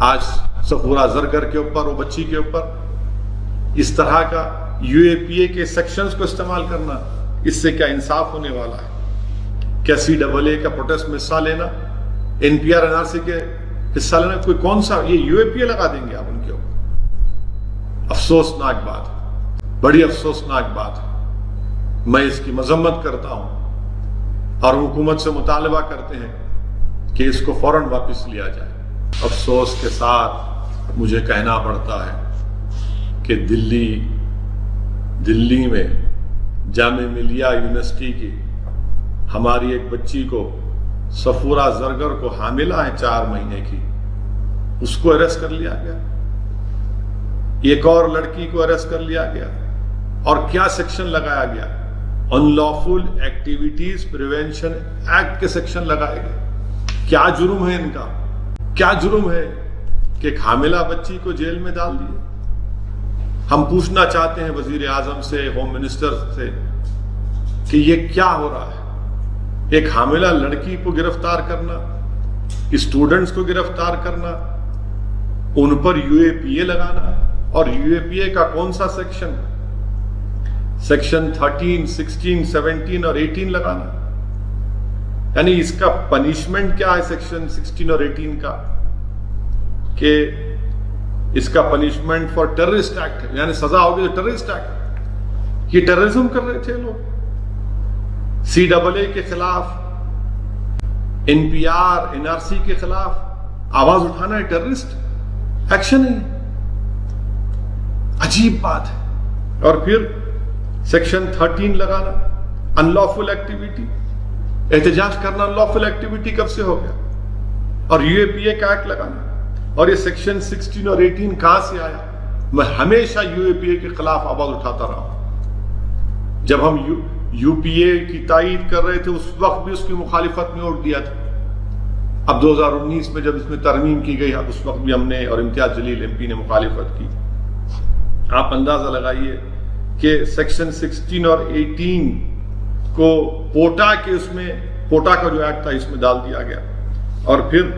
آج صفورہ زرگر کے اوپر، وہ بچی کے اوپر اس طرح کا UAPA کے سیکشنز کو استعمال کرنا، اس سے کیا انصاف ہونے والا ہے؟ کیا CAA کا پروٹیسٹ میں حصہ لینا، NPR NRC کے حصہ لینا، کوئی کون سا یہ UAPA لگا دیں گے آپ ان کے اوپر؟ افسوسناک بات ہے، بڑی افسوسناک بات ہے۔ میں اس کی مذمت کرتا ہوں اور حکومت سے مطالبہ کرتے ہیں کہ اس کو فوراً واپس لیا جائے۔ افسوس کے ساتھ مجھے کہنا پڑتا ہے کہ دلی میں جامعہ ملیہ یونیورسٹی کی ہماری ایک بچی کو، صفورہ زرگر کو، حاملہ ہے 4 مہینے کی، اس کو اریسٹ کر لیا گیا، ایک اور لڑکی کو اریسٹ کر لیا گیا، اور کیا سیکشن لگایا گیا؟ ان لافل ایکٹیویٹیز پریونشن ایکٹ کے سیکشن لگائے گئے۔ کیا جرم ہے ان کا؟ کیا جرم ہے کہ ایک حاملہ بچی کو جیل میں ڈال دیے؟ ہم پوچھنا چاہتے ہیں وزیر اعظم سے، ہوم منسٹر سے، کہ یہ کیا ہو رہا ہے؟ ایک حاملہ لڑکی کو گرفتار کرنا، اسٹوڈنٹس کو گرفتار کرنا، ان پر UAPA لگانا، اور UAPA کا کون سا سیکشن؟ سیکشن 13، 16، 17 اور 18 لگانا۔ یعنی اس کا پنشمنٹ کیا ہے سیکشن 16 اور 18 کا؟ کہ اس کا پنشمنٹ فار ٹیررسٹ ایکٹ ہے، یعنی سزا ہوگی ٹیررسٹ ایکٹ۔ یہ ٹیررزم کر رہے تھے لوگ۔ CAA کے خلاف، NPR NRC کے خلاف آواز اٹھانا ہے ٹیررسٹ ایکشن ہے؟ عجیب بات ہے۔ اور پھر سیکشن 13 لگانا، ان لافل ایکٹیویٹی، احتجاج کرنا ان لافل ایکٹیویٹی کب سے ہو گیا؟ اور UAPA کا ایکٹ لگانا، اور یہ سیکشن 16 اور 18 کہاں سے آیا؟ میں ہمیشہ UAPA کے خلاف آواز اٹھاتا رہا ہوں۔ جب ہم UPA کی تائید کر رہے تھے اس وقت بھی اس کی مخالفت میں ووٹ دیا تھا۔ اب 2019 میں جب اس میں ترمیم کی گئی، اب اس وقت بھی ہم نے اور امتیاز جلیل MP نے مخالفت کی۔ آپ اندازہ لگائیے کہ سیکشن 16 اور 18 کو پوٹا کے، اس میں پوٹا کا جو ایکٹ تھا اس میں ڈال دیا گیا، اور پھر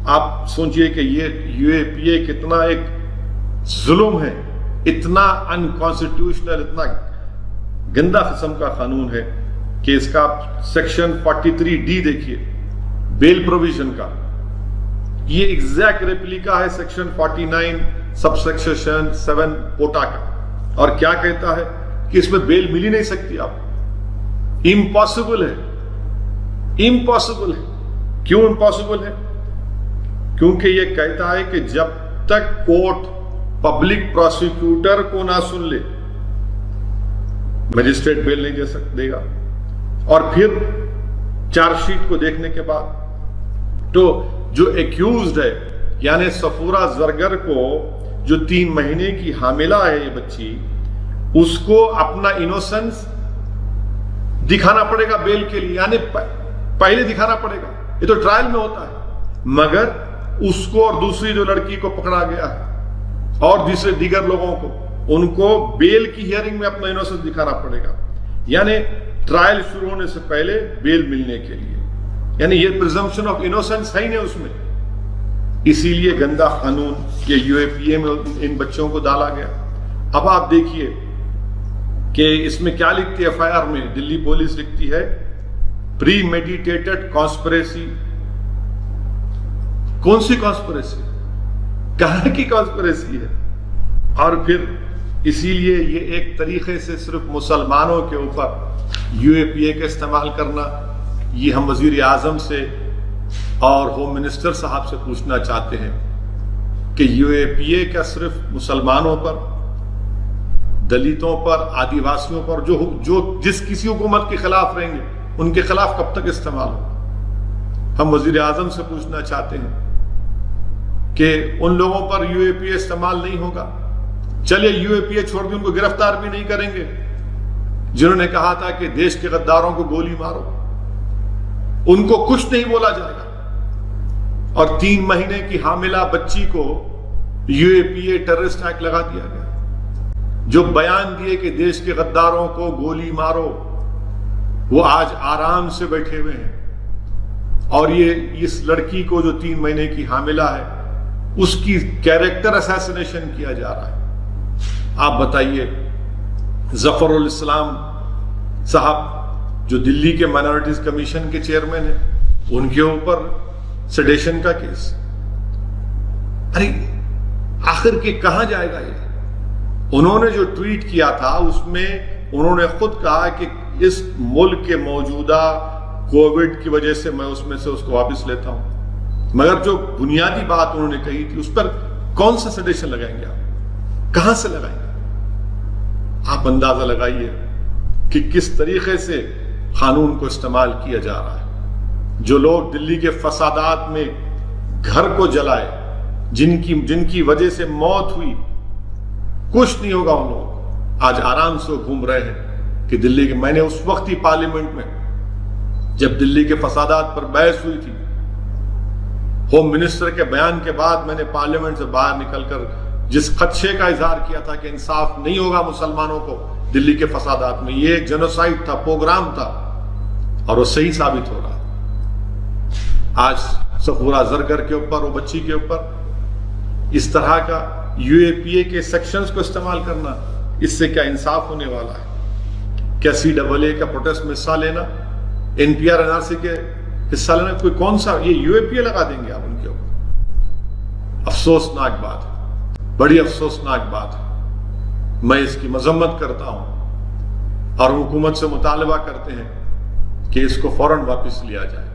آپ سوچئے کہ یہ UAPA کتنا ایک ظلم ہے، اتنا انکانسٹیٹیوشنل، اتنا گندا قسم کا قانون ہے کہ اس کا سیکشن 43D دیکھیے، بیل پروویژن کا، یہ ایگزیکٹ ریپلیکا ہے سیکشن 49 سب سیکشن 7 پوٹا کا، اور کیا کہتا ہے کہ اس میں بیل مل ہی نہیں سکتی آپ، امپاسبل ہے، امپاسبل ہے۔ کیوں امپاسبل ہے؟ کیونکہ یہ کہتا ہے کہ جب تک کورٹ پبلک پروسیکیوٹر کو نہ سن لے، مجسٹریٹ بیل نہیں دے گا، اور پھر چارج شیٹ کو دیکھنے کے بعد تو جو ایکیوزڈ ہے، یعنی صفورہ زرگر کو جو 3 مہینے کی حاملہ ہے یہ بچی، اس کو اپنا انوسنس دکھانا پڑے گا بیل کے لیے، یعنی پہلے دکھانا پڑے گا، یہ تو ٹرائل میں ہوتا ہے، مگر اس کو اور دوسری جو لڑکی کو پکڑا گیا ہے اور دیگر لوگوں کو، ان کو بیل کی ہیئرنگ میں اپنا انوسنس دکھانا پڑے گا، یعنی ٹرائل شروع ہونے سے پہلے بیل ملنے کے لیے، یعنی یہ پریزمپشن آف انوسنس ہے ہی نہیں اس میں۔ اسی لیے گندا قانون یہ UAPA میں ان بچوں کو ڈالا گیا۔ اب آپ دیکھیے کہ اس میں کیا لکھتی ہے FIR میں، دلی پولیس لکھتی ہے پری میڈیٹیٹڈ کانسپریسی۔ کون سی کانسپریسی؟ کہاں کی کانسپریسی ہے؟ اور پھر اسی لیے یہ ایک طریقے سے صرف مسلمانوں کے اوپر UAPA کا استعمال کرنا، یہ ہم وزیر اعظم سے اور ہوم منسٹر صاحب سے پوچھنا چاہتے ہیں کہ UAPA کا صرف مسلمانوں پر، دلتوں پر، آدیواسیوں پر، جو جس کسی حکومت کے خلاف رہیں گے ان کے خلاف کب تک استعمال ہو؟ ہم وزیر اعظم سے پوچھنا چاہتے ہیں کہ ان لوگوں پر UAPA استعمال نہیں ہوگا؟ چلیے UAPA چھوڑ دیں، ان کو گرفتار بھی نہیں کریں گے جنہوں نے کہا تھا کہ دیش کے غداروں کو گولی مارو، ان کو کچھ نہیں بولا جائے گا، اور 3 مہینے کی حاملہ بچی کو UAPA ٹیررسٹ ایکٹ لگا دیا گیا۔ جو بیان دیے کہ دیش کے غداروں کو گولی مارو، وہ آج آرام سے بیٹھے ہوئے ہیں، اور یہ اس لڑکی کو جو 3 مہینے کی حاملہ ہے اس کی کیریکٹر اسیسینیشن کیا جا رہا ہے. آپ بتائیے ظفر الاسلام صاحب جو دلی کے مائنورٹیز کمیشن کے چیئرمین ہیں، ان کے اوپر سیڈیشن کا کیس. ارے آخر کے کہاں جائے گا یہ؟ انہوں نے جو ٹویٹ کیا تھا اس میں انہوں نے خود کہا کہ اس ملک کے موجودہ کووڈ کی وجہ سے میں اس کو واپس لیتا ہوں. مگر جو بنیادی بات انہوں نے کہی تھی اس پر کون سا سیڈیشن لگائیں گے آپ؟ کہاں سے لگائیں گے؟ آپ اندازہ لگائیے کہ کس طریقے سے قانون کو استعمال کیا جا رہا ہے. جو لوگ دلی کے فسادات میں گھر کو جلائے، جن کی وجہ سے موت ہوئی، کچھ نہیں ہوگا ان لوگ آج آرام سے گھوم رہے ہیں کہ دلی کے. میں نے اس وقت ہی پارلیمنٹ میں جب دلی کے فسادات پر بحث ہوئی تھی، ہوم منسٹر کے بیان کے بعد میں نے پارلیمنٹ سے باہر نکل کر جس خدشے کا اظہار کیا تھا کہ انصاف نہیں ہوگا مسلمانوں کو دلی کے فسادات میں، یہ ایک جنوسائیڈ تھا، پروگرام تھا، اور وہ صحیح ثابت ہو رہا. آج صفورہ زرگر کے اوپر، وہ بچی کے اوپر اس طرح کا یو اے پی اے کے سیکشنز کو استعمال کرنا، اس سے کیا انصاف ہونے والا ہے؟ کیا سی ڈبل اے کا پروٹیسٹ میں حصہ لینا، N P R N R C کے حصہ لینا، کوئی کون سا یہ یو اے پی اے لگا دیں گے آپ ان کے اوپر؟ افسوسناک بات ہے، بڑی افسوسناک بات ہے. میں اس کی مذمت کرتا ہوں اور حکومت سے مطالبہ کرتے ہیں کہ اس کو فوراً واپس لیا جائے.